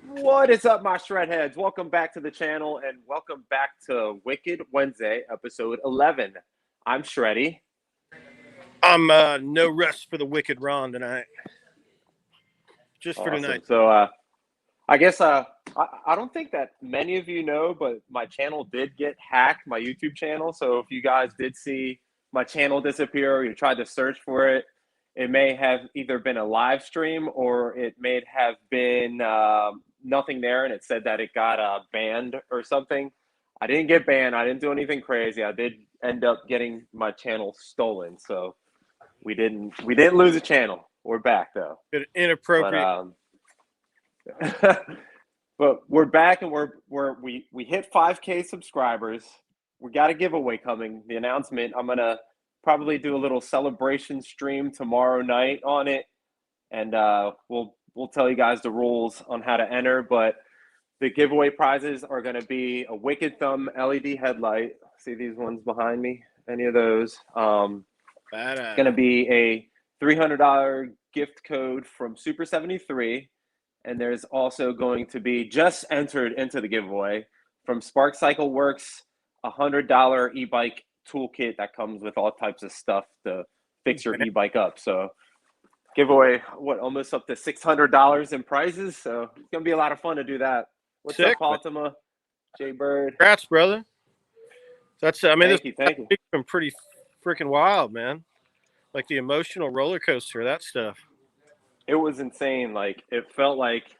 What is up, my shredheads? Welcome back to the channel and welcome back to Wicked Wednesday, episode 11. I'm Shreddie. I'm no rest for the Wicked Ron tonight. Just for tonight. So I guess I don't think that many of you know, but my channel did get hacked, my YouTube channel. So if you guys did see my channel disappear or you tried to search for it, it may have either been a live stream or it may have been nothing there, and it said that it got banned or something. I didn't get banned. I didn't do anything crazy. I did end up getting my channel stolen. So we didn't lose a channel. We're back though. Inappropriate. But we're back, and we hit 5K subscribers. We got a giveaway coming. The announcement. I'm gonna probably do a little celebration stream tomorrow night on it, and we'll tell you guys the rules on how to enter. But the giveaway prizes are going to be a Wicked Thumb LED headlight. See these ones behind me? Any of those? It's going to be a $300 gift code from Super 73. And there's also going to be, just entered into the giveaway, from Spark Cycle Works, a $100 e-bike toolkit that comes with all types of stuff to fix your e-bike up. So giveaway, almost up to $600 in prizes. So it's going to be a lot of fun to do that. What's up, Fatima? Jay Bird. Congrats, brother. Thank you. It's been pretty freaking wild, man. Like the emotional roller coaster, that stuff. It was insane. Like, it felt like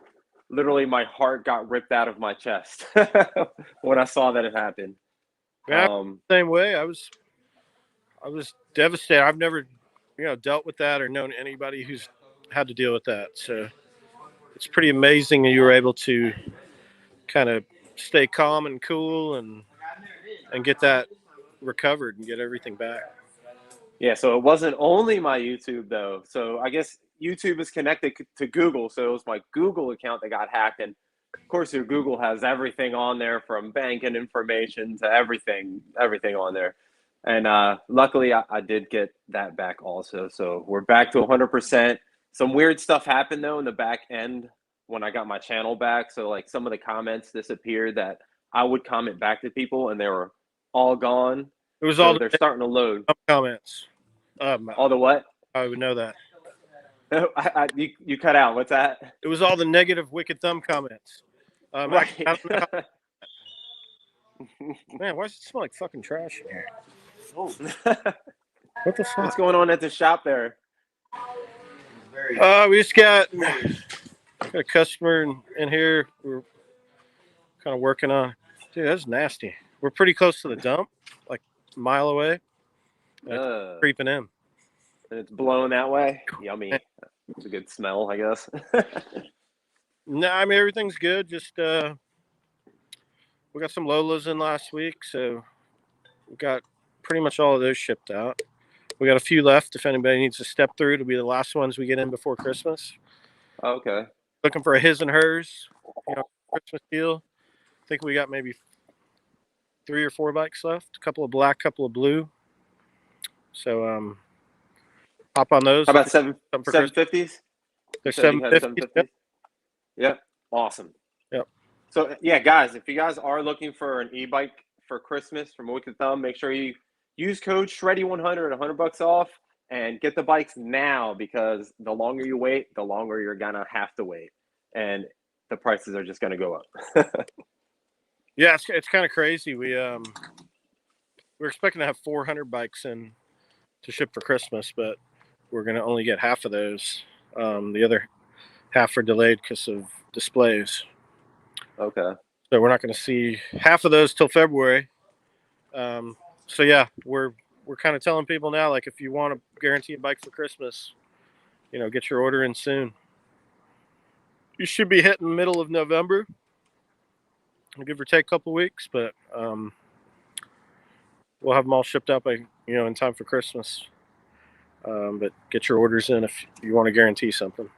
literally my heart got ripped out of my chest when I saw that it happened. Yeah, same way. I was devastated. I've never, dealt with that or known anybody who's had to deal with that. So it's pretty amazing that you were able to kind of stay calm and cool and get that recovered and get everything back. Yeah, so it wasn't only my YouTube though. So I guess YouTube is connected to Google. So it was my Google account that got hacked. And of course, your Google has everything on there, from banking information to everything on there. And luckily, I did get that back also. So we're back to 100%. Some weird stuff happened though in the back end when I got my channel back. So like some of the comments disappeared that I would comment back to people, and they were all gone. It was all they're starting to load comments. All the what? I would know that. You cut out. What's that? It was all the negative Wicked Thumb comments. Right. I don't know Man, why does it smell like fucking trash in here? Oh. What the fuck? What's going on at the shop there? We just got a customer in here. We're kind of working on. Dude, that's nasty. We're pretty close to the dump, like a mile away. Creeping in. And it's blowing that way. Yummy. It's a good smell, I guess. No, I mean, everything's good. Just we got some Lolas in last week, so we got pretty much all of those shipped out. We got a few left. If anybody needs to step through, it'll be the last ones we get in before Christmas. Okay. Looking for a his and hers, Christmas deal. I think we got maybe 3 or 4 bikes left. A couple of black, couple of blue. So hop on those. How about 750s? There's 750s. Yep. Awesome. Yep. So yeah, guys, if you guys are looking for an e-bike for Christmas from Wicked Thumb, make sure you use code Shreddie100, $100 off, and get the bikes now, because the longer you wait, the longer you're gonna have to wait, and the prices are just gonna go up. Yeah, it's kind of crazy. We're expecting to have 400 bikes in to ship for Christmas, but we're gonna only get half of those. The other half are delayed because of displays. Okay. So we're not going to see half of those till February. So yeah, we're kind of telling people now, like, if you want to guarantee a bike for Christmas, get your order in soon. You should be hitting middle of November, give or take a couple weeks, but we'll have them all shipped out by in time for Christmas. But get your orders in if you want to guarantee something.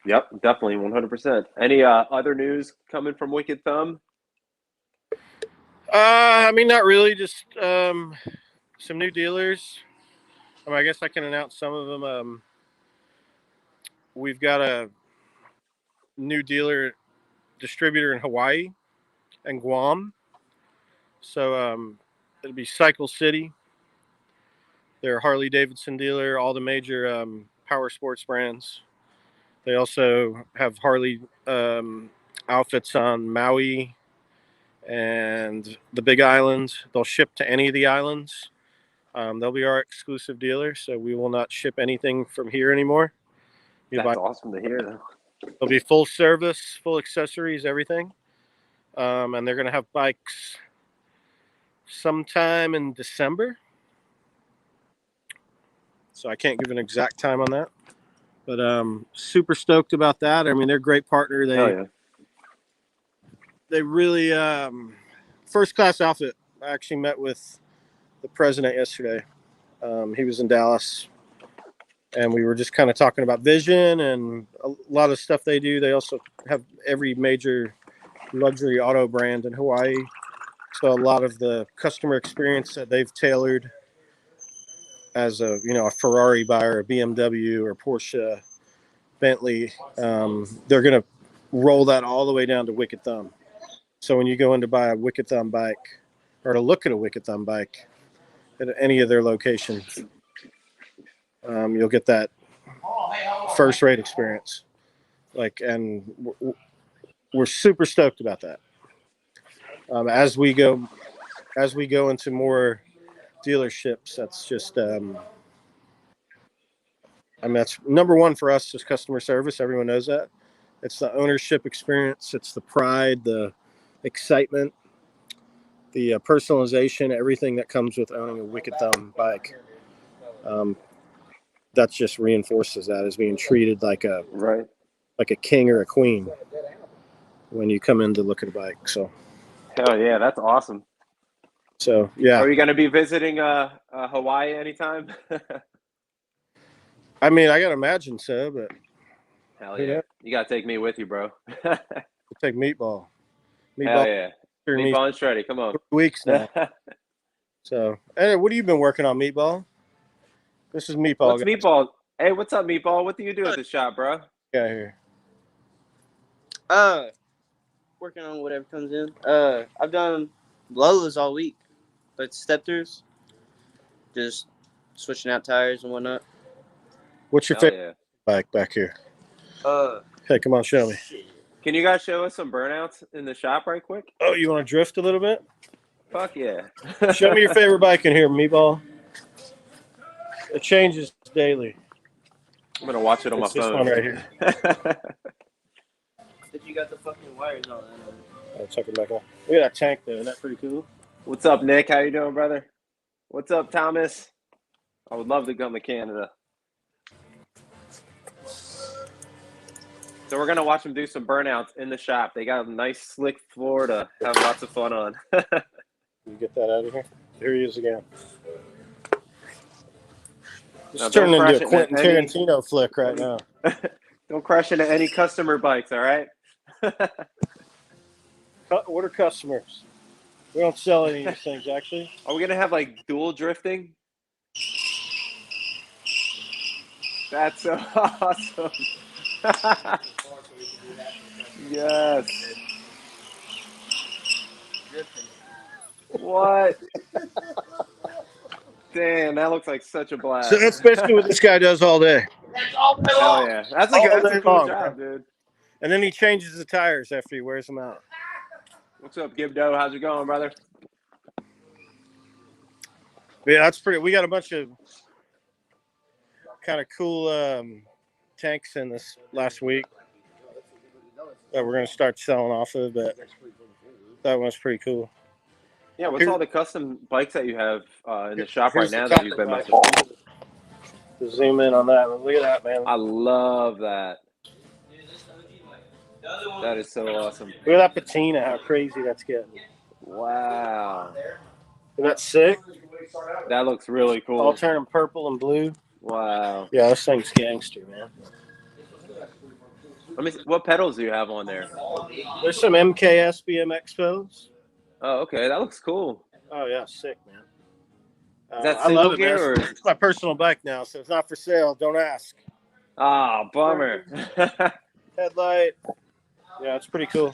Yep, definitely, 100%. Any other news coming from Wicked Thumb? I mean, not really. Just some new dealers. I guess I can announce some of them. We've got new dealer distributor in Hawaii and Guam. So it'll be Cycle City. They're a Harley Davidson dealer, all the major power sports brands. They also have Harley outfits on Maui and the Big Islands. They'll ship to any of the islands. They'll be our exclusive dealer, so we will not ship anything from here anymore. That's awesome to hear, though. They'll be full service, full accessories, everything. And they're going to have bikes sometime in December. So I can't give an exact time on that. But super stoked about that. I mean, they're a great partner. They really first class outfit. I actually met with the president yesterday. He was in Dallas, and we were just kind of talking about vision and a lot of stuff they do. They also have every major luxury auto brand in Hawaii. So a lot of the customer experience that they've tailored as a Ferrari buyer, a BMW or Porsche, Bentley, they're going to roll that all the way down to Wicked Thumb. So when you go in to buy a Wicked Thumb bike or to look at a Wicked Thumb bike at any of their locations, you'll get that first rate experience. And we're super stoked about that. As we go into more dealerships, that's just that's number one for us is customer service. Everyone knows that. It's the ownership experience. It's the pride, the excitement, the personalization, everything that comes with owning a Wicked Thumb bike. That just reinforces that as being treated like a king or a queen when you come in to look at a bike. So, hell yeah, that's awesome. So yeah, are you going to be visiting Hawaii anytime? I mean, I gotta imagine so, but hell yeah, you gotta take me with you, bro. Take Meatball. Hell yeah, Meatball and Shreddie, come on. 3 weeks now. So, hey, what have you been working on, Meatball? This is Meatball. What's Meatball? Hey, what's up, Meatball? What do you do at the shop, bro? Yeah, here. Working on whatever comes in. I've done DILLOZ all week, but step-throughs, just switching out tires and whatnot. What's your favorite bike back here? Hey, come on, show me. Can you guys show us some burnouts in the shop right quick? Oh, you want to drift a little bit? Fuck yeah. Show me your favorite bike in here, Meatball. It changes daily. I'm going to watch it on my phone. This one right here. If you got the fucking wires on it. I'll check it back on. Look at that tank there. Isn't that pretty cool? What's up, Nick? How you doing, brother? What's up, Thomas? I would love to come to Canada. So we're going to watch them do some burnouts in the shop. They got a nice slick floor to have lots of fun on. Can you get that out of here? Here he is again. It's turning into a Quentin Tarantino flick right now. Don't crash into any customer bikes, all right? What are customers? We don't sell any of these things, actually. Are we going to have, like, dual drifting? That's so awesome. Yes. What? Damn, that looks like such a blast. So that's basically what this guy does all day. Hell yeah. That's a cool job, dude. And then he changes the tires after he wears them out. What's up, Gibdo? How's it going, brother? Yeah, that's pretty. We got a bunch of kind of cool tanks in this last week that we're going to start selling off of, but that one's pretty cool. Yeah, what's all the custom bikes that you have in the shop right now that you've been messing with? Zoom in on that. Look at that, man. I love that. That is so awesome. Look at that patina, how crazy that's getting. Wow. Isn't that sick? That looks really cool. All turning purple and blue. Wow. Yeah, this thing's gangster, man. Let me see. What pedals do you have on there? There's some MKS BMX pedals. Oh, okay. That looks cool. Oh, yeah, sick, man. Is that I love it, gear, man. or? It's my personal bike now, so it's not for sale. Don't ask. Ah, bummer. Headlight, Yeah, it's pretty cool.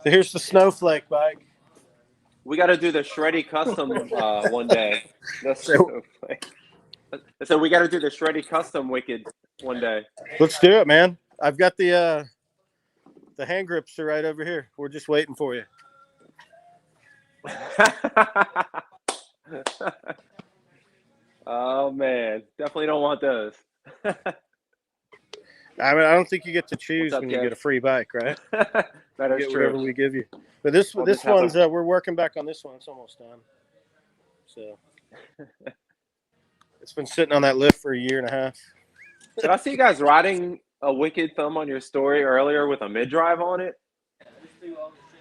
So here's the snowflake bike. We got to do the Shreddie custom one day. The So- snowflake. So we got to do the Shreddie custom Wicked one day. Let's do it, man. I've got the hand grips are right over here. We're just waiting for you. Oh man, definitely don't want those. I mean, I don't think you get to choose What's up, when you Kev? get a free bike, right? That You is get whatever true. we give you. But this I'll just have one's we're working back on this one. It's almost done. So it's been sitting on that lift for a year and a half. Did I see you guys riding a Wicked Thumb on your story earlier with a mid-drive on it?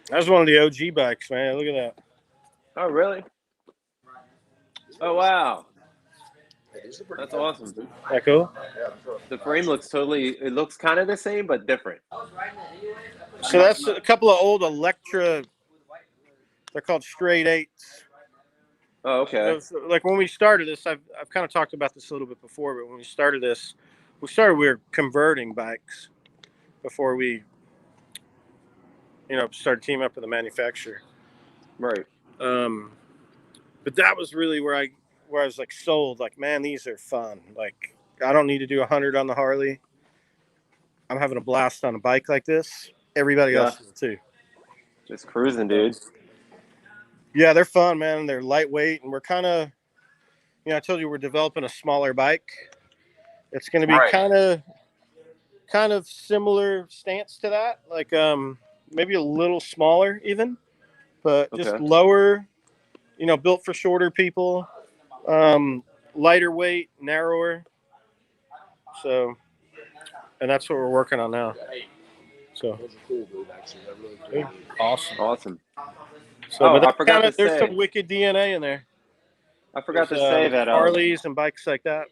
That was one of the OG bikes, man. Look at that. Oh, really? Oh, wow. That's awesome. That cool? The frame looks it looks kind of the same, but different. So that's a couple of old Electra. They're called straight eights. Oh, okay. So, like when we started this, I've kind of talked about this a little bit before, but when we started this, we were converting bikes before we, started teaming up with the manufacturer. Right. But that was really where I was like sold. Like, man, these are fun. Like, I don't need to do 100 on the Harley. I'm having a blast on a bike like this. Everybody else is too. Just cruising, dude. Yeah, they're fun, man. They're lightweight, and we're kind of, I told you we're developing a smaller bike. It's going to be kind of similar stance to that, like maybe a little smaller even, but just lower, built for shorter people, lighter weight, narrower. So, and that's what we're working on now. So, Awesome. So, Oh, but I forgot to there's say. some wicked DNA in there. I forgot to say that Harleys and bikes like that.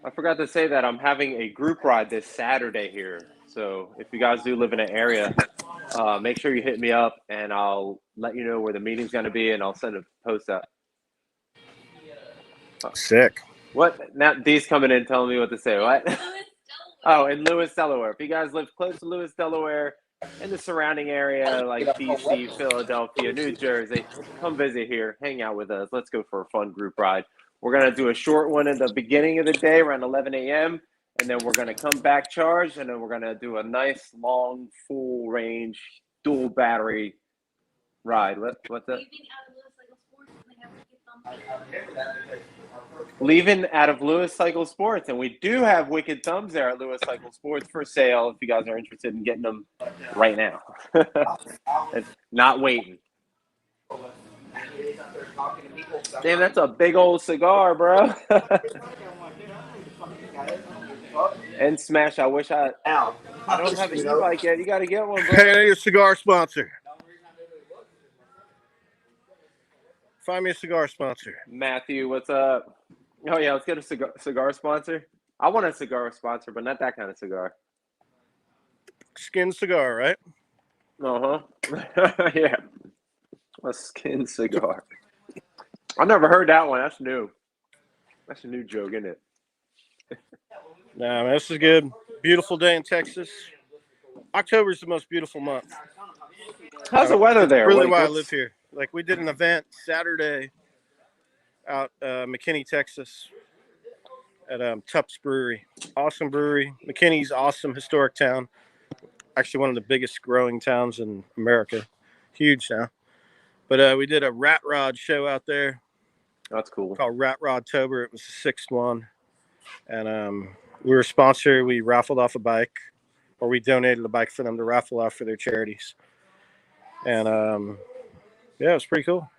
I forgot to say that I'm having a group ride this Saturday here. So if you guys do live in an area, make sure you hit me up, and I'll let you know where the meeting's going to be, and I'll send a post out. Sick. What? Now Dee's coming in telling me what to say. What? Oh, in Lewis, Delaware. If you guys live close to Lewis, Delaware, in the surrounding area like DC, Philadelphia, New Jersey, come visit here, hang out with us. Let's go for a fun group ride. We're going to do a short one in the beginning of the day around 11 a.m., and then we're going to come back charged, and then we're going to do a nice, long, full range, dual battery ride. What's that? Leaving out of Lewis Cycle Sports, and we do have Wicked Thumbs there at Lewis Cycle Sports for sale if you guys are interested in getting them right now. It's not waiting. Damn, that's a big old cigar, bro. And Smash, I wish I don't have an e-bike yet. You got to get one, bro. Hey, I need a cigar sponsor. Find me a cigar sponsor. Matthew, what's up? Oh, yeah, let's get a cigar sponsor. I want a cigar sponsor, but not that kind of cigar. Skin cigar, right? Uh-huh. Yeah. A skin cigar. I never heard that one. That's new. That's a new joke, isn't it? Nah, man, this is good. Beautiful day in Texas. October is the most beautiful month. How's the weather there? Really why I live here. Like, we did an event Saturday out McKinney, Texas at Tupp's Brewery. Awesome brewery. McKinney's awesome, historic town. Actually one of the biggest growing towns in America. Huge now. But we did a rat rod show out there. That's cool. Called Rat Rodtober. It was the 6th one. And we were sponsored. We raffled off a bike, or we donated a bike for them to raffle off for their charities. And yeah, it was pretty cool.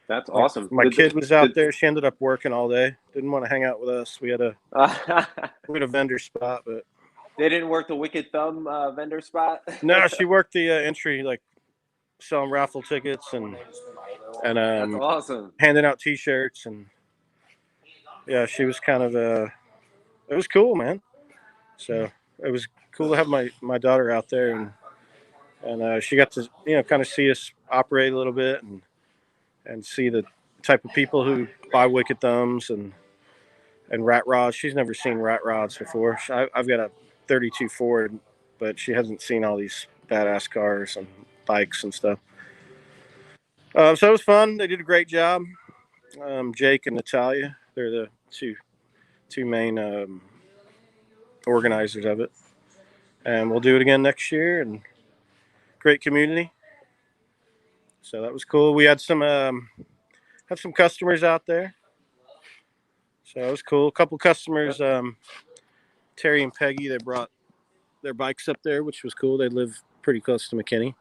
That's awesome. My kid was out there. She ended up working all day. Didn't want to hang out with us. We had a vendor spot, but they didn't work the Wicked Thumb vendor spot. No, she worked the entry, like selling raffle tickets and That's awesome. Handing out T-shirts, and yeah, she was kind of it was cool, man. So it was cool to have my daughter out there, and she got to kind of see us operate a little bit and see the type of people who buy Wicked Thumbs and rat rods. She's never seen rat rods before. I've got a 32 Ford but she hasn't seen all these badass cars and bikes and stuff. So it was fun. They did a great job. Jake and Natalia, they're the two main organizers of it, and we'll do it again next year. And great community. So that was cool. We had some customers out there. So it was cool. A couple customers, Terry and Peggy, they brought their bikes up there, which was cool. They live pretty close to McKinney.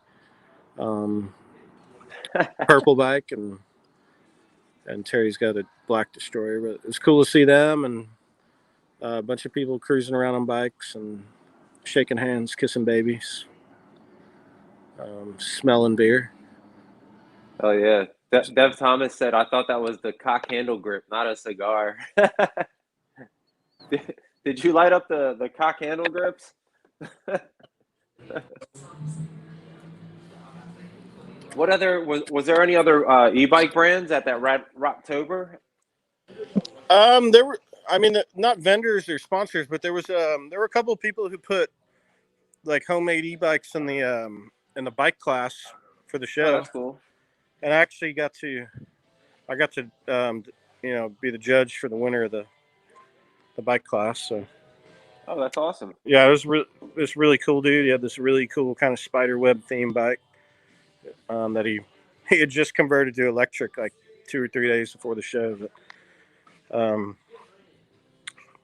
Purple bike, and Terry's got a black Destroyer. But it was cool to see them, and a bunch of people cruising around on bikes and shaking hands, kissing babies, smelling beer. Oh yeah, Dev Thomas said, "I thought that was the cock handle grip, not a cigar." Did you light up the cock handle grips? What other was there any other e-bike brands at that Rocktober? There were, I mean, not vendors or sponsors, but there were a couple of people who put like homemade e-bikes in the bike class for the show. Oh, that's cool. And I actually got to be the judge for the winner of the bike class. So. Oh, that's awesome. Yeah, it was really cool, dude. He had this really cool kind of spider web theme bike that he had just converted to electric like 2 or 3 days before the show. But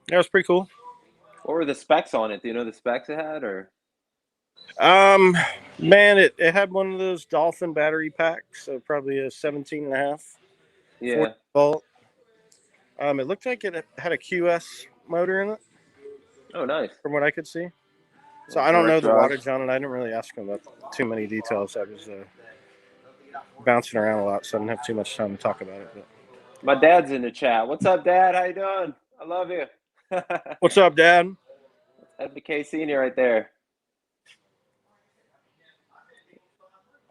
that was pretty cool. What were the specs on it? Do you know the specs it had, or? Man, it had one of those Dolphin battery packs, so probably a 17.5. Yeah. Volt. It looked like it had a QS motor in it. Oh, nice. From what I could see. So I don't know the wattage on it. I didn't really ask him about too many details. I was bouncing around a lot, so I didn't have too much time to talk about it. But. My dad's in the chat. What's up, Dad? How you doing? I love you. What's up, Dad? That's the K Senior right there.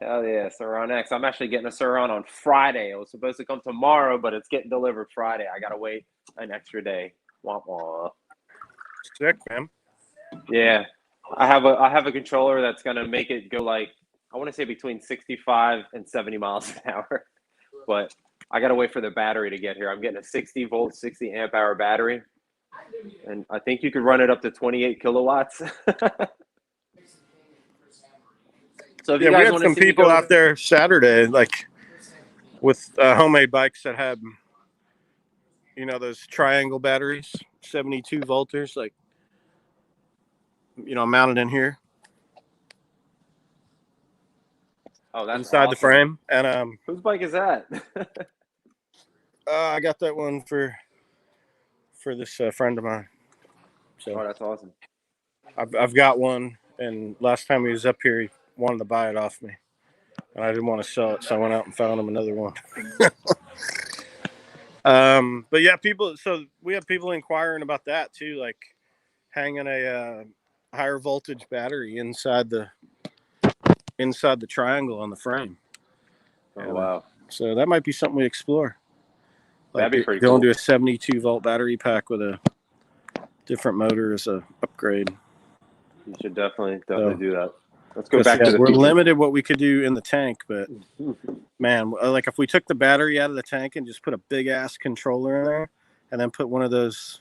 Hell yeah, Suron X. I'm actually getting a Suron on Friday. It was supposed to come tomorrow, but it's getting delivered Friday. I gotta wait an extra day. Wah wah. Sick, man. Yeah, I have a controller that's gonna make it go like, I want to say between 65 and 70 miles an hour, but I gotta wait for the battery to get here. I'm getting a 60 volt, 60 amp hour battery, and I think you could run it up to 28 kilowatts. So if you guys we had some people out there Saturday, like with homemade bikes that had, those triangle batteries, 72 volters, like, mounted in here. Oh, that's inside awesome. The frame. And whose bike is that? I got that one for this friend of mine. So oh, that's awesome. I've got one, and last time he was up here, he wanted to buy it off me, and I didn't want to sell it, so I went out and found him another one. But yeah, so we have people inquiring about that too, like hanging a higher voltage battery inside the triangle on the frame. Oh, wow. So that might be something we explore. Like that'd be pretty going cool. to a 72 volt battery pack with a different motor as a upgrade. You should definitely do that. Let's go back to the we're future. limited what we could do in the tank, but man, like if we took the battery out of the tank and just put a big ass controller in there and then put one of those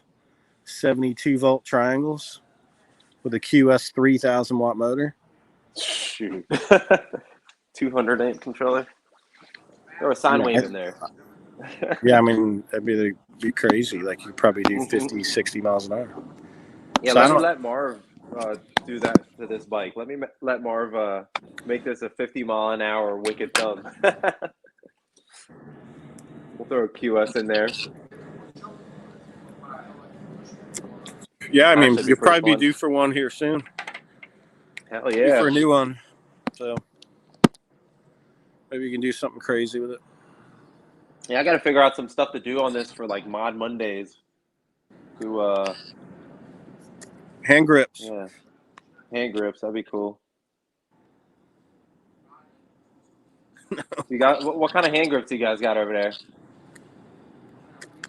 72 volt triangles with a QS 3000 watt motor. Shoot. 200 amp controller. There was sine wave in there. Yeah, I mean, that'd be crazy. Like you probably do 50, 60 miles an hour. Yeah, so let Marv do that to this bike. Let me let Marv make this a 50 mile an hour Wicked Thumb. We'll throw a QS in there. Yeah, I mean, you'll probably be due for one here soon. Hell yeah. Due for a new one. So maybe you can do something crazy with it. Yeah, I got to figure out some stuff to do on this for like Mod Mondays. To hand grips. Yeah, hand grips. That'd be cool. You got what kind of hand grips you guys got over there?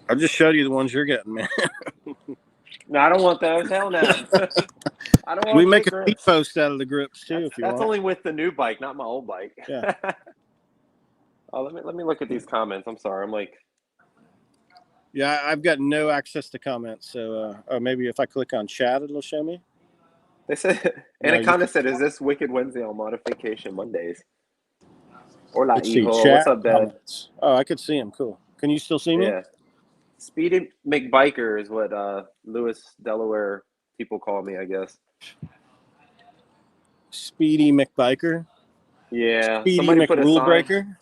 I just showed you the ones you're getting, man. No, I don't want those. Hell no. I don't want We to make take a speed grips. post out of the grips too, if you That's want. only with the new bike, not my old bike. Yeah. Oh, let me look at these comments. I'm sorry. I'm like, Yeah, I've got no access to comments, so maybe if I click on chat, it'll show me. they said, No, Anaconda said, "Is this Wicked Wednesday on Modification Mondays?" Or La Let's see, Evil. What's chat up, Dad? comments. Oh, I could see him. Cool. Can you still see me? Yeah. Speedy McBiker is what Lewis, Delaware people call me, I guess. Speedy McBiker. Yeah. Speedy Somebody put a McRule sign. Breaker.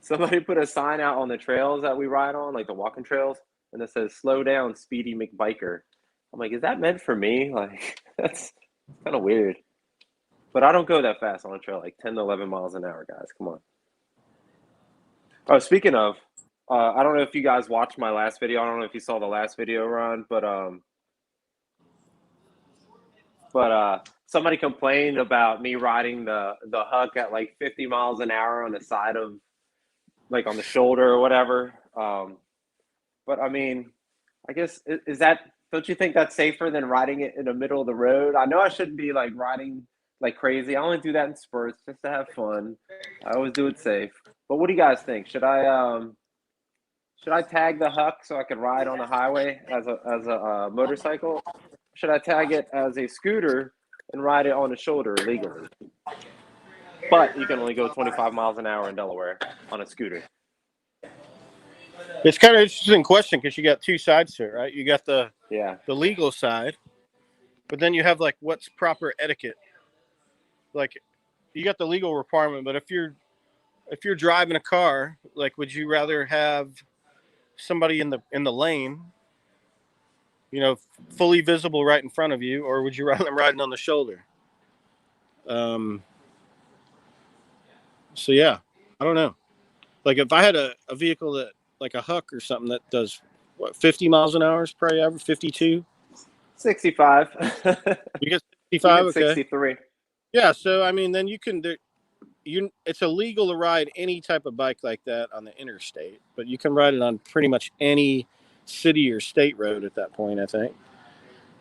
Somebody put a sign out on the trails that we ride on, like the walking trails, and it says "Slow down, Speedy McBiker." I'm like, is that meant for me? Like, that's kind of weird. But I don't go that fast on a trail, like 10 to 11 miles an hour, guys. Come on. Oh, speaking of, I don't know if you guys watched my last video. I don't know if you saw the last video, Ron, but somebody complained about me riding the Huck at like 50 miles an hour on the side of, like, on the shoulder or whatever. But I mean, I guess is that, don't you think that's safer than riding it in the middle of the road? I know I shouldn't be like riding like crazy. I only do that in spurts just to have fun. I always do it safe. But what do you guys think? Should I tag the Huck so I can ride on the highway as a motorcycle? Should I tag it as a scooter and ride it on the shoulder legally? But you can only go 25 miles an hour in Delaware on a scooter. It's kind of an interesting question because you got two sides to it, right? You got the Yeah. legal side, but then you have like what's proper etiquette. Like you got the legal requirement, but if you're driving a car, like would you rather have somebody in the lane, fully visible right in front of you, or would you rather them riding on the shoulder? So yeah, I don't know. Like if I had a vehicle that like a Huck or something that does what 50 miles an hour is probably average 52. 65. You get You 65, get okay. 63. Yeah, so I mean, then you can do. It's illegal to ride any type of bike like that on the interstate, but you can ride it on pretty much any city or state road at that point, I think.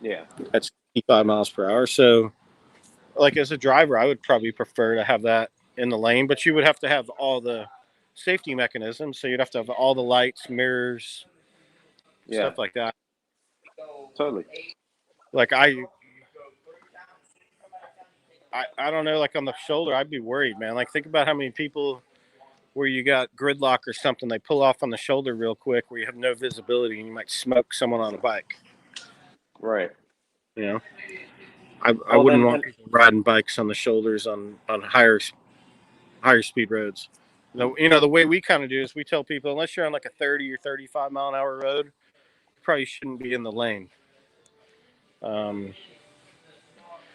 Yeah. At 65 miles per hour. So, like as a driver, I would probably prefer to have that in the lane, but you would have to have all the safety mechanisms. So you'd have to have all the lights, mirrors, Yeah. stuff like that. Totally. Like I don't know, like on the shoulder, I'd be worried, man. Like think about how many people where you got gridlock or something, they pull off on the shoulder real quick where you have no visibility and you might smoke someone on a bike. Right. I wouldn't want people riding bikes on the shoulders on higher speed roads. The way we kind of do is we tell people unless you're on like a 30 or 35 mile an hour road, you probably shouldn't be in the lane.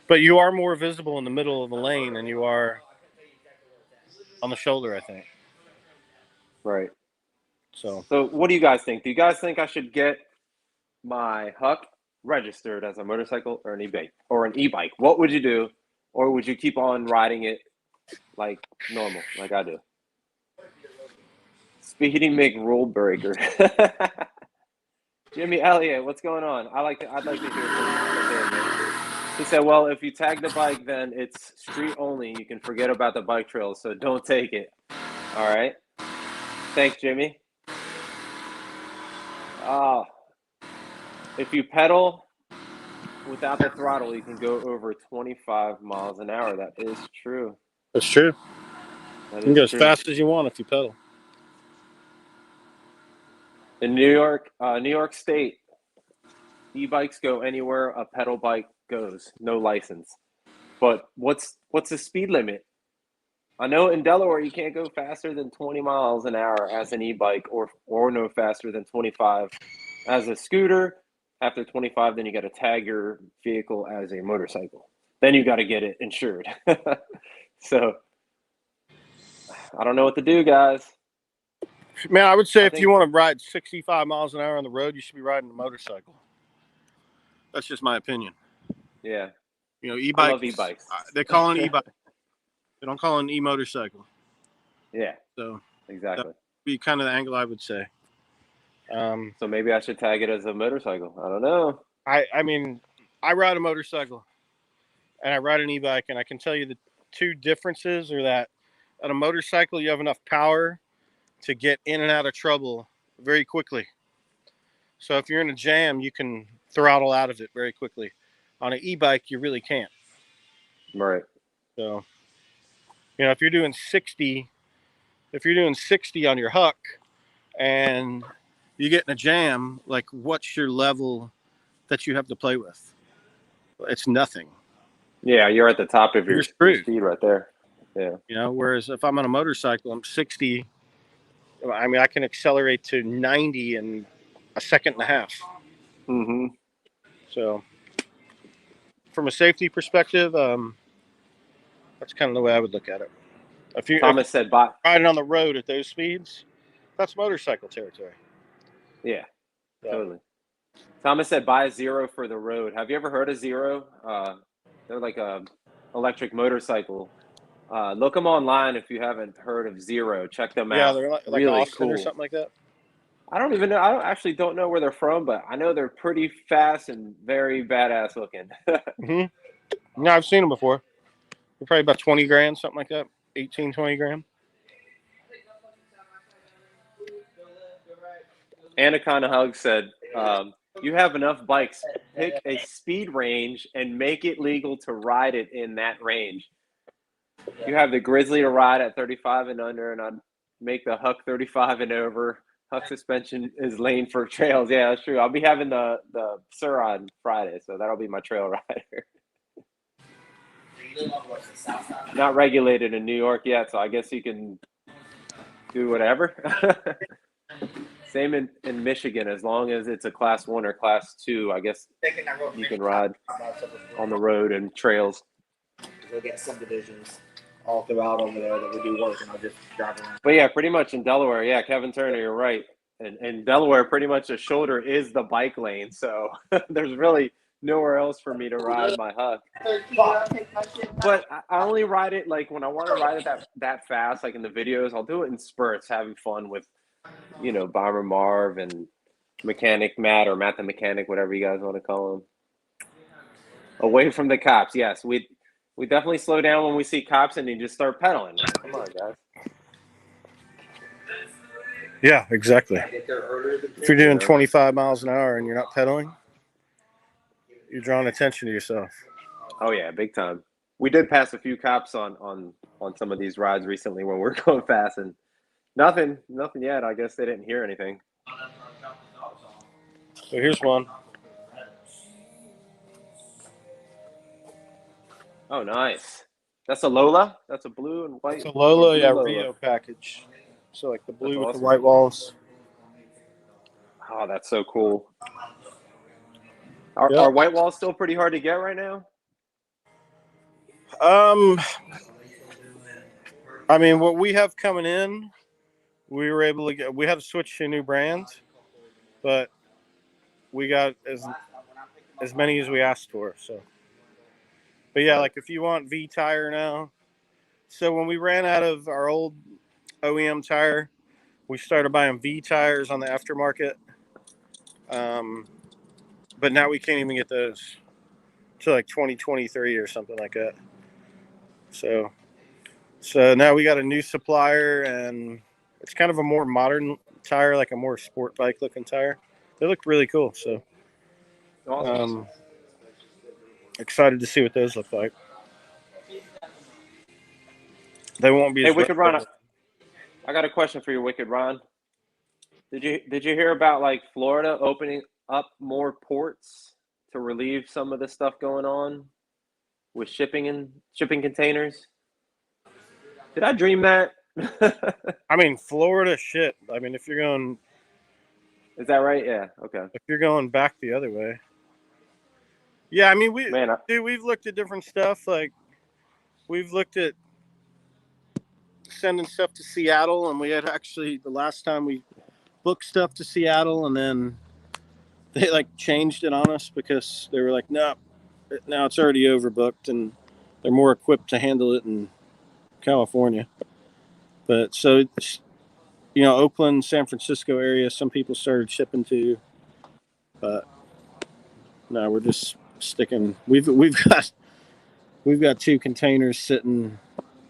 But you are more visible in the middle of the lane than you are on the shoulder, I think. Right. So what do you guys think? Do you guys think I should get my Huck registered as a motorcycle or an e-bike? What would you do? Or would you keep on riding it like normal, like I do? Speedy McRule Breaker. Jimmy Elliott, what's going on? I'd like to hear from him. He said, well, if you tag the bike, then it's street only. You can forget about the bike trails, so don't take it. All right. Thanks, Jimmy. If you pedal without the throttle, you can go over 25 miles an hour. That is true. that's true. You can go as fast as you want if you pedal. In New York State, e-bikes go anywhere a pedal bike goes, no license. But what's the speed limit? I know in Delaware you can't go faster than 20 miles an hour as an e-bike or no faster than 25 as a scooter. After 25, then you got to tag your vehicle as a motorcycle. Then you got to get it insured. So I don't know what to do, guys. Man, I would say if you want to ride 65 miles an hour on the road, you should be riding a motorcycle. That's just my opinion. Yeah. E-bikes. I love e-bikes. They call it an e-bike. They don't call it an e-motorcycle. Yeah. So exactly. That would be kind of the angle I would say. So maybe I should tag it as a motorcycle. I don't know. I mean, I ride a motorcycle. and I ride an e-bike, and I can tell you the two differences are that on a motorcycle, you have enough power to get in and out of trouble very quickly. So if you're in a jam, you can throttle out of it very quickly. On an e-bike, you really can't. Right. So, if you're doing 60 on your huck and you get in a jam, like, what's your level that you have to play with? It's nothing. Yeah, you're at the top of your screwed. speed right there. Yeah. Whereas if I'm on a motorcycle, I'm 60. I mean, I can accelerate to 90 in a second and a half. Mm-hmm. So, from a safety perspective, that's kind of the way I would look at it. Thomas said, "Bye." Riding on the road at those speeds, that's motorcycle territory. Yeah, totally. Thomas said, "Buy a Zero for the road." Have you ever heard of Zero? They're like a electric motorcycle. Look them online if you haven't heard of Zero. Check them out. Yeah, they're like really Austin cool or something like that. I don't even know. I actually don't know where they're from, but I know they're pretty fast and very badass looking. Mm-hmm. No, I've seen them before. They're probably about 20 grand, something like that. 18, 20 grand. Anaconda Hug said, you have enough bikes. Pick a speed range and make it legal to ride it in that range. You have the Grizzly to ride at 35 and under, and I'd make the Huck 35 and over. Huck suspension is lane for trails. Yeah, that's true. I'll be having the Sur on Friday, so that'll be my trail rider. Not regulated in New York yet, so I guess you can do whatever. Same in Michigan, as long as it's a class 1 or class 2, I guess you can ride on the road and trails. We'll get subdivisions all throughout over there that we do work, and I'll just drive around. But yeah, pretty much in Delaware, yeah, Kevin Turner, you're right. And in Delaware, pretty much the shoulder is the bike lane, so there's really nowhere else for me to ride my Huck. But I only ride it like when I want to ride it that fast, like in the videos. I'll do it in spurts, having fun with, Bomber Marv and Mechanic Matt or Matt the Mechanic, whatever you guys want to call him. Away from the cops, yes. We definitely slow down when we see cops and you just start pedaling. Come on, guys. Yeah, exactly. If you're doing 25 miles an hour and you're not pedaling, you're drawing attention to yourself. Oh yeah, big time. We did pass a few cops on some of these rides recently when we're going fast, and nothing yet. I guess they didn't hear anything. So here's one. Oh, nice. That's a Lola? That's a blue and white? It's a Lola, yeah, Lola. Rio package. So like the blue That's with awesome. the white walls. Oh, that's so cool. Are white walls still pretty hard to get right now? I mean, what we have coming in, we were able to get. We had to switch to a new brand, but we got as many as we asked for. So, but yeah, like if you want V tire now, so when we ran out of our old OEM tire, we started buying V tires on the aftermarket. But now we can't even get those to like 2023 or something like that. So now we got a new supplier, and it's kind of a more modern tire, like a more sport bike looking tire. They look really cool. So Awesome. Excited to see what those look like. They won't be. Hey, Wicked Ron, I got a question for you, Wicked Ron. Did you hear about like Florida opening up more ports to relieve some of the stuff going on with shipping containers? Did I dream that? I mean, Florida shit. I mean, if you're going, is that right? Yeah. Okay. If you're going back the other way, yeah. I mean, we've looked at different stuff. Like we've looked at sending stuff to Seattle, and we had actually the last time we booked stuff to Seattle, and then they like changed it on us because they were like, no, now it's already overbooked, and they're more equipped to handle it in California. But so it's, Oakland, San Francisco area, some people started shipping to, but no, we're just sticking. We've got we've got 2 containers sitting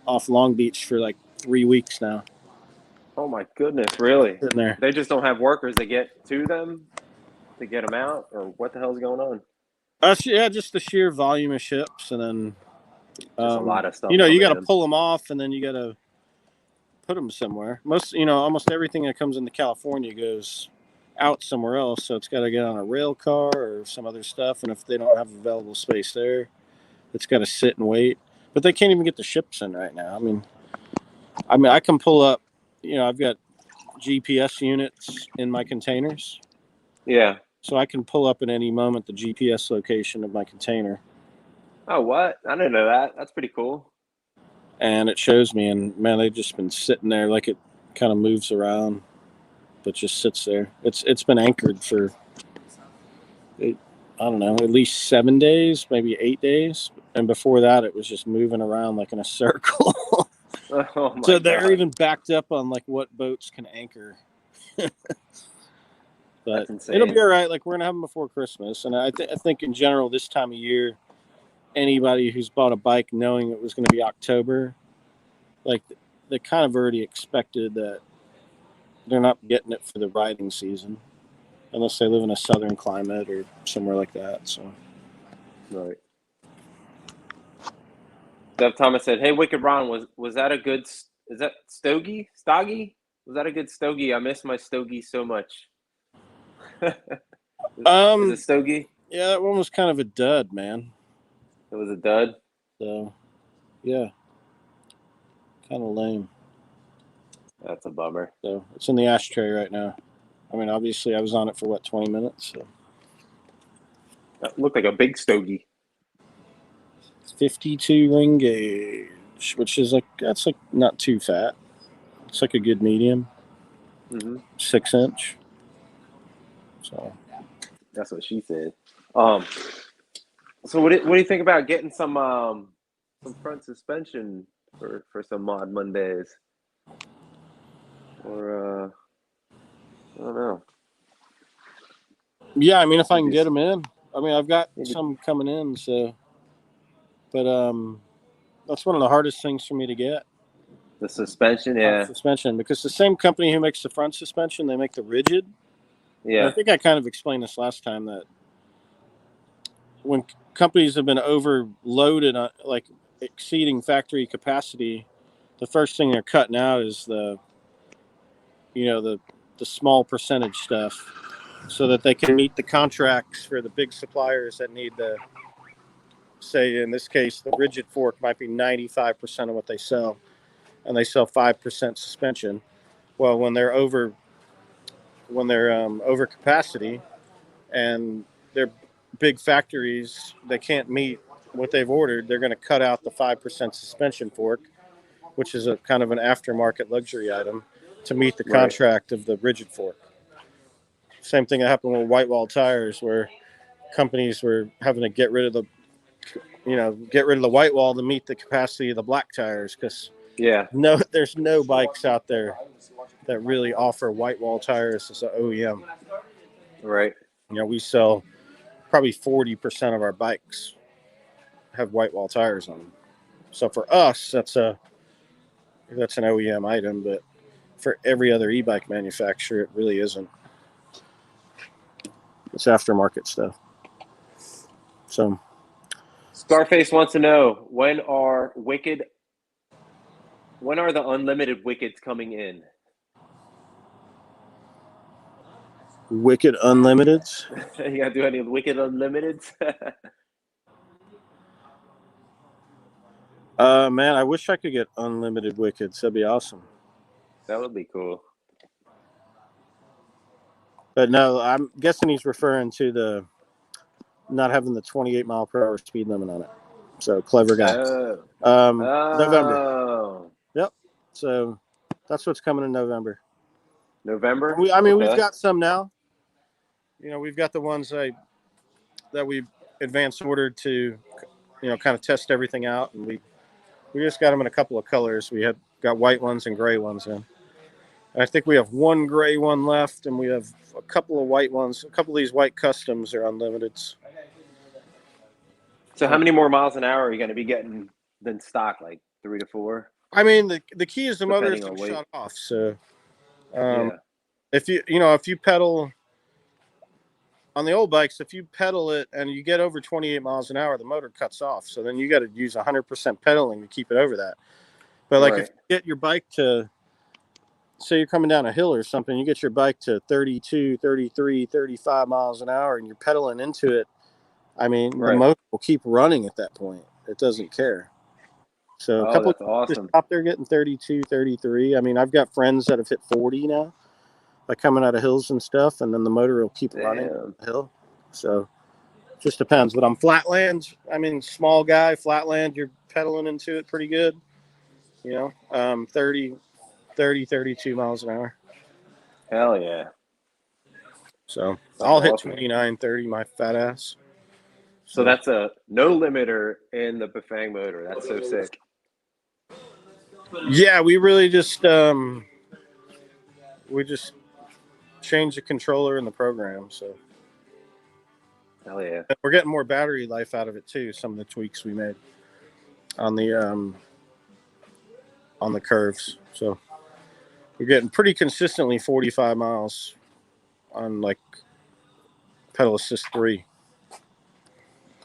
off Long Beach for like 3 weeks now. Oh my goodness, really? Sitting there. They just don't have workers to get to them to get them out, or what the hell's going on? Yeah, just the sheer volume of ships, and then Just a lot of stuff. you got to in. pull them off, and then you got to put them somewhere. Almost everything that comes into California goes out somewhere else, so it's got to get on a rail car or some other stuff. And if they don't have available space there, it's got to sit and wait. But they can't even get the ships in right now. I mean, I can pull up. I've got GPS units in my containers. Yeah. So I can pull up at any moment the GPS location of my container. Oh, what? I didn't know that. That's pretty cool. And it shows me, and man, they've just been sitting there like it kind of moves around, but just sits there. It's been anchored for, I don't know, at least 7 days, maybe 8 days. And before that, it was just moving around like in a circle. Oh my So they're God. even backed up on like what boats can anchor. But That's insane. it'll be all right. Like, we're gonna have them before Christmas, and I think in general this time of year, anybody who's bought a bike knowing it was going to be October, like they kind of already expected that they're not getting it for the riding season, unless they live in a southern climate or somewhere like that. So, Right. Dev Thomas said, "Hey, Wicked Ron, was that a good? Is that Stogie? Stoggy? Was that a good stogie? I miss my stogie so much." Is it stogie? Yeah, that one was kind of a dud, man. It was a dud. So, yeah, kind of lame. That's a bummer. So it's in the ashtray right now. I mean, obviously, I was on it for 20 minutes. So. That looked like a big stogie. 52 ring gauge, which is that's not too fat. It's like a good medium. 6 inch. So that's what she said. So what do you think about getting some front suspension for some Mod Mondays? Or I don't know. Yeah, I mean, if I can get them in. I mean, I've got some coming in, so. But that's one of the hardest things for me to get. The suspension, yeah. Suspension, because the same company who makes the front suspension, they make the rigid. Yeah. And I think I kind of explained this last time, that when companies have been overloaded, like exceeding factory capacity, the first thing they're cutting out is the small percentage stuff, so that they can meet the contracts for the big suppliers that need the, say in this case, the rigid fork might be 95% of what they sell, and they sell 5% suspension. Well, when they're over capacity and they're big factories, they can't meet what they've ordered, they're going to cut out the 5% suspension fork, which is a kind of an aftermarket luxury item, to meet the contract of the rigid fork. Same thing that happened with white wall tires, where companies were having to get rid of the white wall to meet the capacity of the black tires, because there's no bikes out there that really offer white wall tires as an OEM. Right. We sell probably 40% of our bikes have white wall tires on them. So for us, that's an OEM item, but for every other e-bike manufacturer, it really isn't. It's aftermarket stuff. So Scarface wants to know, when are the unlimited Wickeds coming in? Wicked Unlimiteds? You gotta do any Wicked Unlimiteds? Man, I wish I could get unlimited Wickeds. That'd be awesome. That would be cool. But no, I'm guessing he's referring to the not having the 28 mile per hour speed limit on it. So clever guy. November. Yep. So that's what's coming in November. November? We've got some now. We've got the ones that we advance ordered to, kind of test everything out, and we just got them in a couple of colors. We got white ones and gray ones in. And I think we have one gray one left, and we have a couple of white ones. A couple of these white customs are unlimiteds. So how many more miles an hour are you going to be getting than stock? Like 3 to 4, I mean, the key is the motor is depending on to weight. shut off. So Yeah. if you pedal on the old bikes, if you pedal it and you get over 28 miles an hour, the motor cuts off. So then you got to use 100% pedaling to keep it over that. But like if you get your bike to, say you're coming down a hill or something, you get your bike to 32, 33, 35 miles an hour and you're pedaling into it. I mean, the motor will keep running at that point. It doesn't care. So a couple that's awesome. up there getting 32, 33. I mean, I've got friends that have hit 40 now, like coming out of hills and stuff, and then the motor will keep running down the hill. So it just depends. But on flatland, I mean, small guy, flatland, you're pedaling into it pretty good. 30, 32 miles an hour. Hell yeah. So That's I'll hit awesome. 29, 30, my fat ass. So that's a no limiter in the Bafang motor. That's so sick. Yeah, we really just changed the controller in the program. So hell yeah. We're getting more battery life out of it too. Some of the tweaks we made on the curves. So we're getting pretty consistently 45 miles on like pedal assist 3.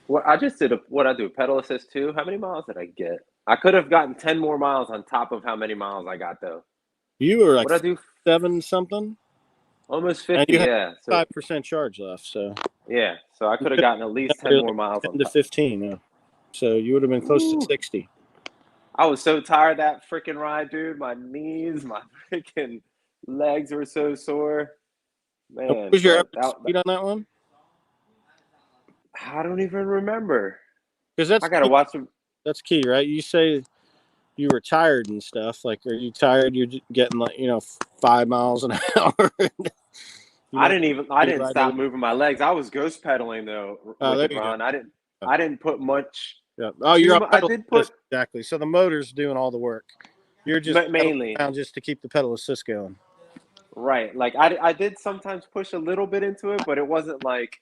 Well, I just did what I do, pedal assist 2. How many miles did I get? I could have gotten 10 more miles on top of how many miles I got though. You were like what I do? 7 something. Almost 50. And you yeah. So 5% charge left. So yeah. So I could have gotten at least 10 more miles 10 on to top. 15. Yeah. So you would have been close to 60. I was so tired that freaking ride, dude. My knees, my freaking legs were so sore. Man, what was your speed on that one? I don't even remember. Because I gotta watch them. That's key, right? You say you were tired and stuff. Like, are you tired? You're getting 5 miles an hour. I didn't stop moving my legs. I was ghost pedaling though. Wicked Ron. I didn't put much. Yeah. Oh, you're on pedal assist, exactly. So the motor's doing all the work. You're just mainly around just to keep the pedal assist going. Right. Like I did sometimes push a little bit into it, but it wasn't like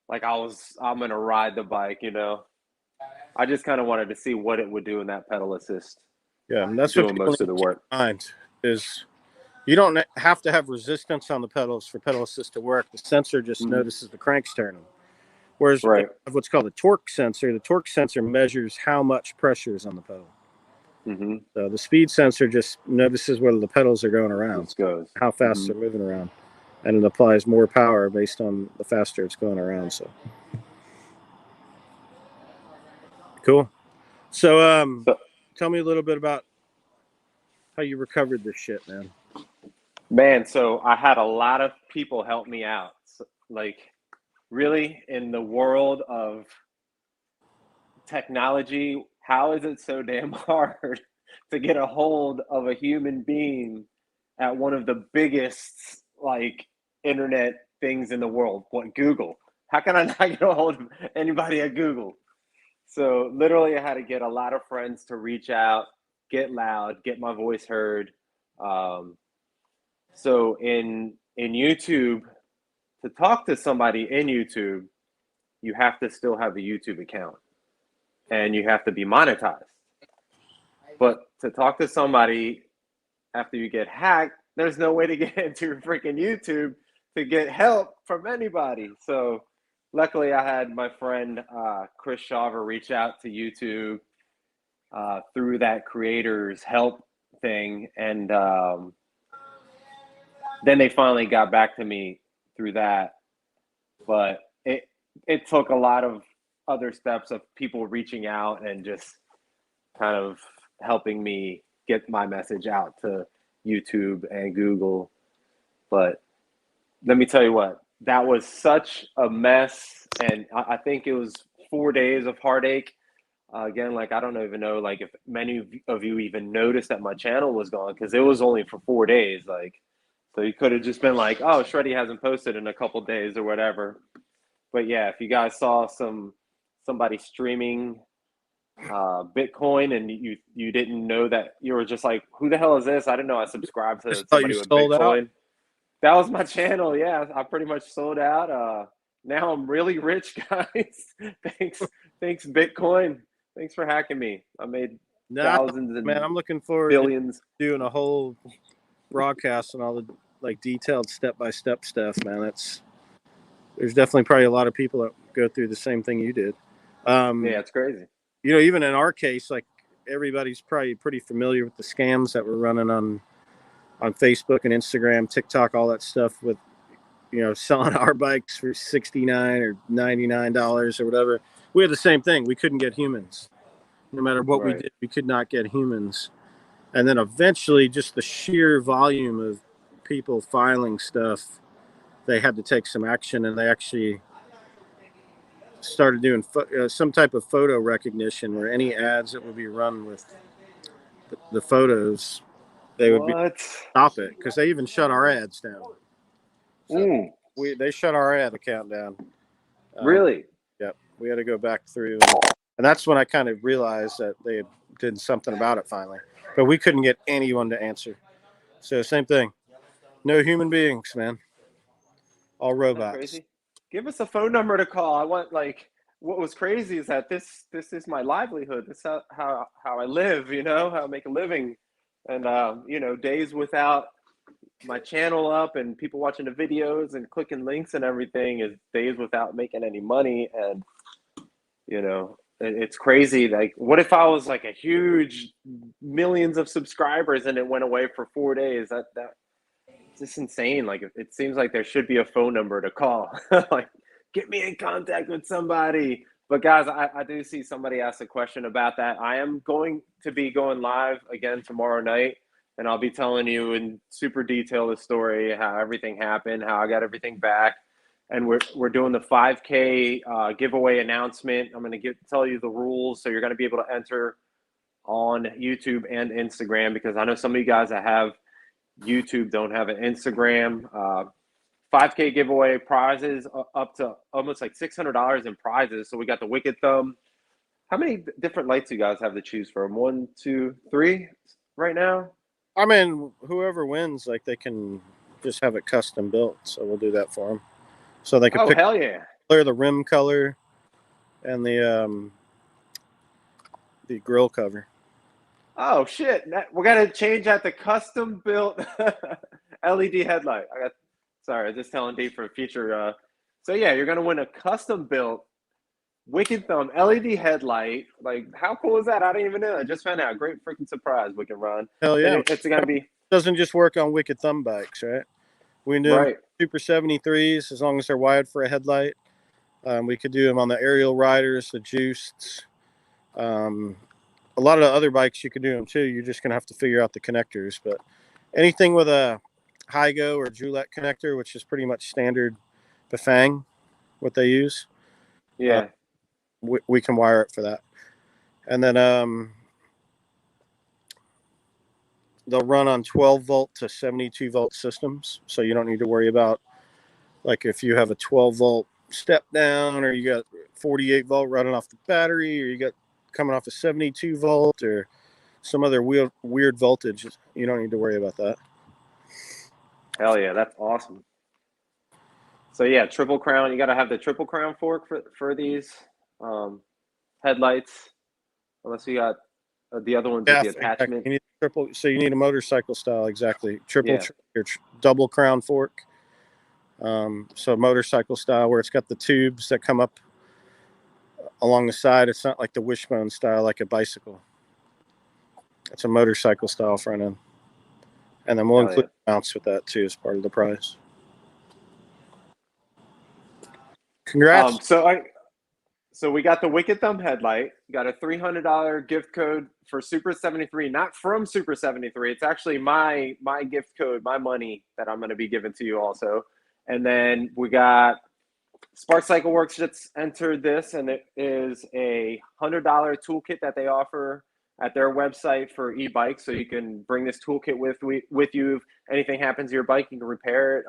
I'm gonna ride the bike, I just kind of wanted to see what it would do in that pedal assist. Yeah, and that's doing most of the work. Is you don't have to have resistance on the pedals for pedal assist to work. The sensor just notices the cranks turning. Whereas what's called a torque sensor measures how much pressure is on the pedal. Mm-hmm. So the speed sensor just notices whether the pedals are going around, how fast they're moving around, and it applies more power based on the faster it's going around. So cool. So tell me a little bit about how you recovered this shit, man. Man, so I had a lot of people help me out. So, like, really, in the world of technology, how is it so damn hard to get a hold of a human being at one of the biggest, internet things in the world? What, Google? How can I not get a hold of anybody at Google? So literally I had to get a lot of friends to reach out, get loud, get my voice heard. So in YouTube, to talk to somebody in YouTube, you have to still have a YouTube account and you have to be monetized. But to talk to somebody after you get hacked, there's no way to get into freaking YouTube to get help from anybody. So luckily I had my friend Chris Shaver reach out to YouTube through that creators help thing. And then they finally got back to me through that. But it took a lot of other steps of people reaching out and just kind of helping me get my message out to YouTube and Google. But let me tell you what, that was such a mess. And I think it was 4 days of heartache. Again, I don't even know, if many of you even noticed that my channel was gone, because it was only for 4 days. So you could have just been like, oh, Shreddie hasn't posted in a couple days or whatever. But yeah, if you guys saw somebody streaming Bitcoin and you didn't know that, you were just like, who the hell is this? I didn't know I subscribed to somebody with Bitcoin. Out? That was my channel. Yeah, I pretty much sold out. Now I'm really rich, guys. Thanks, Bitcoin. Thanks for hacking me. I made thousands and man, I'm looking forward billions. to doing a whole broadcast and all the like detailed step-by-step stuff, man. There's definitely probably a lot of people that go through the same thing you did. Yeah, it's crazy. You know, even in our case, like everybody's probably pretty familiar with the scams that were running on Facebook and Instagram, TikTok, all that stuff with, you know, selling our bikes for $69 or $99 or whatever. We had the same thing. We couldn't get humans. No matter what we did, we could not get humans. And then eventually just the sheer volume of people filing stuff, they had to take some action, and they actually started doing some type of photo recognition where any ads that would be run with the photos, they would stop it, because they even shut our ads down. So they shut our ad account down. Really? Yep. We had to go back through, and that's when I kind of realized that they had did something about it finally. But we couldn't get anyone to answer. So same thing. No human beings, man. All robots. Crazy. Give us a phone number to call. I want, like, what was crazy is that this is my livelihood. This is how I live, you know, how I make a living. And you know, days without my channel up and people watching the videos and clicking links and everything is days without making any money. And you know, it's crazy. Like, what if I was like a huge millions of subscribers and it went away for 4 days? That it's just insane. Like, it seems like there should be a phone number to call. Like, get me in contact with somebody. But guys, I do see somebody ask a question about that. I am going to be going live again tomorrow night, and I'll be telling you in super detail the story, how everything happened, how I got everything back. And we're doing the 5K giveaway announcement. I'm going to tell you the rules, so you're going to be able to enter on YouTube and Instagram, because I know some of you guys that have YouTube don't have an Instagram. 5K giveaway prizes up to almost like $600 in prizes. So we got the Wicked Thumb. How many different lights you guys have to choose from? 1, 2, 3 right now? I mean, whoever wins, like, they can just have it custom built. So we'll do that for them. So they can pick hell yeah. the rim color and the grill cover. Oh shit! We're gonna change that to custom built LED headlight. Sorry, I was just telling Dave for future. So yeah, you're gonna win a custom built Wicked Thumb LED headlight. Like, how cool is that? I didn't even know. I just found out. Great freaking surprise, Wicked Ron. Hell yeah! It's gonna be. Doesn't just work on Wicked Thumb bikes, right? We can do them Super 73s as long as they're wired for a headlight. We could do them on the aerial riders, the Juiced. A lot of the other bikes you can do them too. You're just gonna have to figure out the connectors. But anything with a Hygo or Joulette connector, which is pretty much standard Bafang, what they use. Yeah. We can wire it for that. And then they'll run on 12 volt to 72 volt systems. So you don't need to worry about, like, if you have a 12 volt step down, or you got 48 volt running off the battery, or you got coming off a 72 volt or some other weird voltage. You don't need to worry about that. Hell yeah, that's awesome. So yeah, triple crown. You got to have the triple crown fork for these headlights, unless you got the other ones with the attachment. You need triple, so you need a motorcycle style, exactly. Triple or double crown fork. So motorcycle style, where it's got the tubes that come up along the side. It's not like the wishbone style, like a bicycle. It's a motorcycle style front end. And then we'll include mounts with that too as part of the prize. Congrats. So we got the Wicked Thumb headlight. Got a $300 gift code for Super 73, not from Super 73. It's actually my gift code, my money that I'm going to be giving to you also. And then we got Spark Cycle Works just entered this, and it is a $100 toolkit that they offer at their website for e-bikes. So you can bring this toolkit with you. If anything happens to your bike, you can repair it.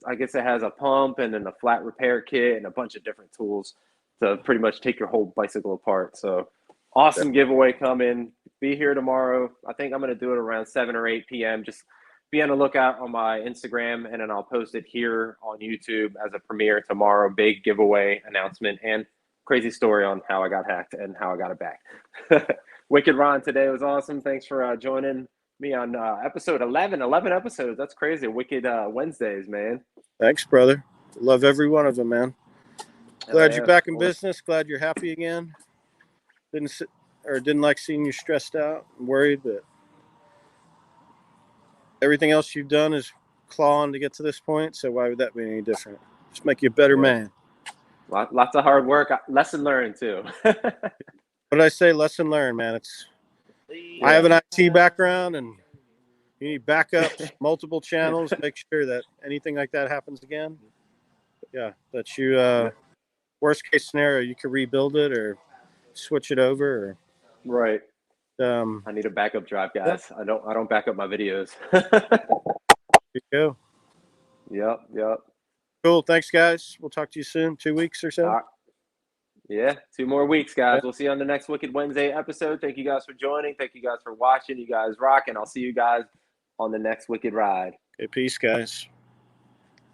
I guess it has a pump and then a flat repair kit and a bunch of different tools to pretty much take your whole bicycle apart. So awesome giveaway coming. Be here tomorrow. I think I'm going to do it around 7 or 8 p.m. Just be on the lookout on my Instagram, and then I'll post it here on YouTube as a premiere tomorrow. Big giveaway announcement. And crazy story on how I got hacked and how I got it back. Wicked Ron today was awesome. Thanks for joining me on episode 11. 11 episodes. That's crazy. Wicked Wednesdays, man. Thanks, brother. Love every one of them, man. Glad you're back in course. business. Glad you're happy again. Didn't like seeing you stressed out and worried, but everything else you've done is clawing to get to this point. So why would that be any different? Just make you a better man. Lots of hard work. Lesson learned too. What did I say? Lesson learned, man. I have an IT background, and you need backups, multiple channels. Make sure that anything like that happens again. Yeah, that you worst case scenario, you could rebuild it or switch it over. Or, right. I need a backup drive, guys. I don't back up my videos. There you go. Yep. Cool. Thanks, guys. We'll talk to you soon. 2 weeks or so. Yeah, 2 more weeks, guys. We'll see you on the next Wicked Wednesday episode. Thank you guys for joining. Thank you guys for watching. You guys rock, and I'll see you guys on the next Wicked Ride. Okay, peace, guys.